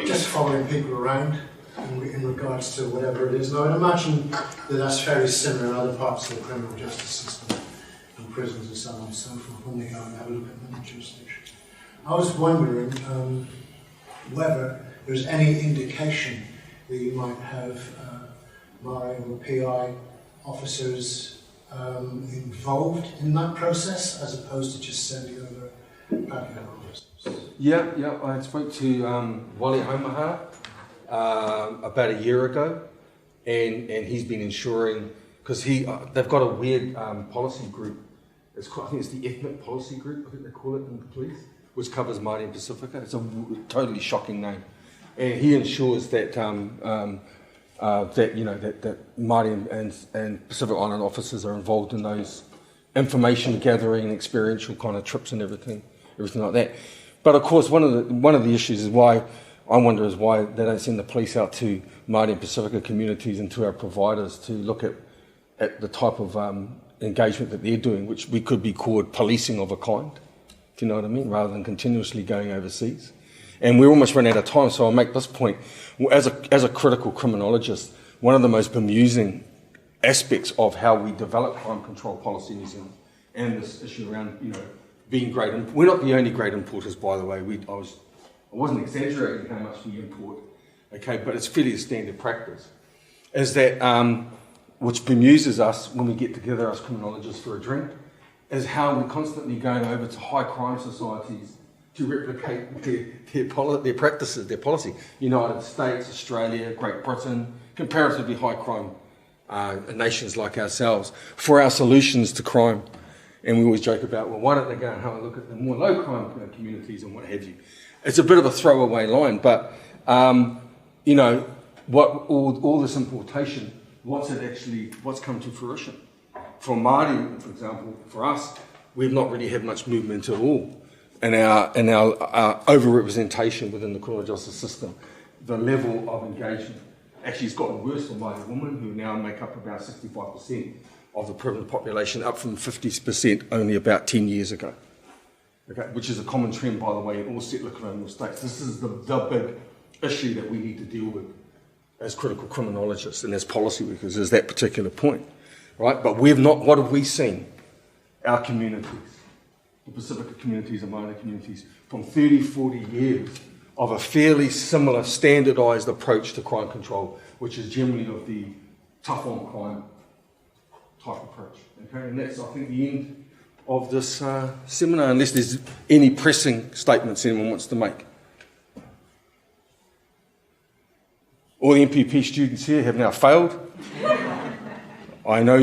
just following people around in regards to whatever it is. Now, I'd imagine that that's fairly similar in other parts of the criminal justice system, in prisons and so on and so forth, when they go and have a look at another jurisdiction. I was wondering whether there's any indication that you might have Māori or PI officers involved in that process, as opposed to just sending over packet officers. Yeah, I spoke to Wale Haumahara about a year ago, and he's been ensuring, because they've got a weird policy group. I think it's the Ethnic Policy Group, I think they call it in the police, which covers Māori and Pacifica. It's a totally shocking name, and he ensures that that Māori and Pacific Island officers are involved in those information gathering, experiential kind of trips and everything like that. But of course, one of the issues is why they don't send the police out to Māori and Pacifica communities and to our providers to look at the type of engagement that they're doing, which we could be called policing of a kind, if you know what I mean, rather than continuously going overseas. And we're almost run out of time, so I'll make this point. As a critical criminologist, one of the most bemusing aspects of how we develop crime control policy in New Zealand, and this issue around, being great. We're not the only great importers, by the way. I wasn't exaggerating how much we import, okay, but it's fairly a standard practice, is that, which bemuses us when we get together as criminologists for a drink, is how we're constantly going over to high crime societies to replicate their practices, their policy. United States, Australia, Great Britain, comparatively high crime nations like ourselves, for our solutions to crime. And we always joke about, well, why don't they go and have a look at the more low crime communities and what have you? It's a bit of a throwaway line, but what all this importation, what's come to fruition? For Māori, for example, for us, we've not really had much movement at all in our overrepresentation within the criminal justice system. The level of engagement actually has gotten worse for Māori women, who now make up about 65% of the prevalent population, up from 50% only about 10 years ago. Okay, which is a common trend, by the way, in all settler colonial states. This is the big issue that we need to deal with as critical criminologists and as policy workers, is that particular point, right? But what have we seen? Our communities, the Pacifica communities and Māori communities, from 30, 40 years of a fairly similar standardised approach to crime control, which is generally of the tough on crime type approach. Okay, and that's, I think, the end of this seminar, unless there's any pressing statements anyone wants to make. All the MPP students here have now failed. I know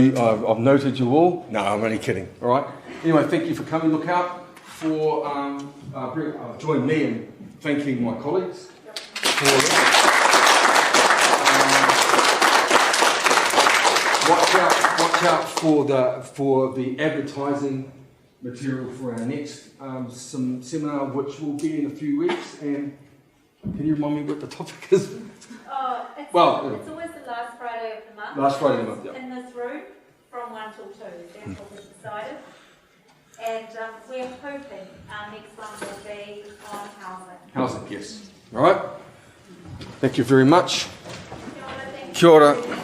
I've noted you all. No, I'm only kidding. All right. Anyway, thank you for coming. Look out for join me in thanking my colleagues for watch out for the advertising material for our next seminar, which will be in a few weeks. And can you remind me what the topic is? It's always the last Friday of the month. Last Friday of the month, yeah. In this room from 1 till 2. That's what we've decided. And we're hoping our next one will be on housing. Housing, yes. All right. Thank you very much. Kia ora, thank you. Kia ora.